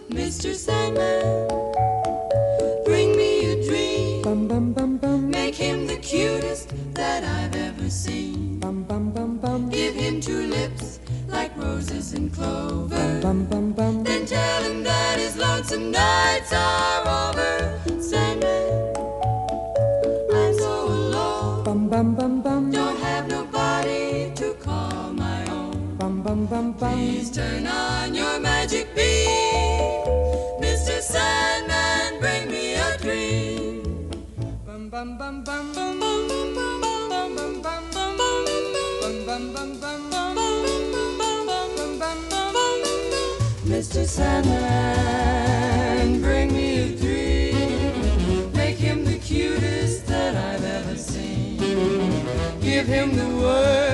Mr. Sandman, bring me a dream. Make him the cutest that I've ever seen. Give him two lips like roses and clover. Then tell him that his lonesome nights are over. Sandman, I'm so alone. Don't have nobody to call my own. Please turn on your magic beam. Mr. Sandman, bring me a dream. Mr. Sandman, bring me a dream. Make him the cutest that I've ever seen. Give him the word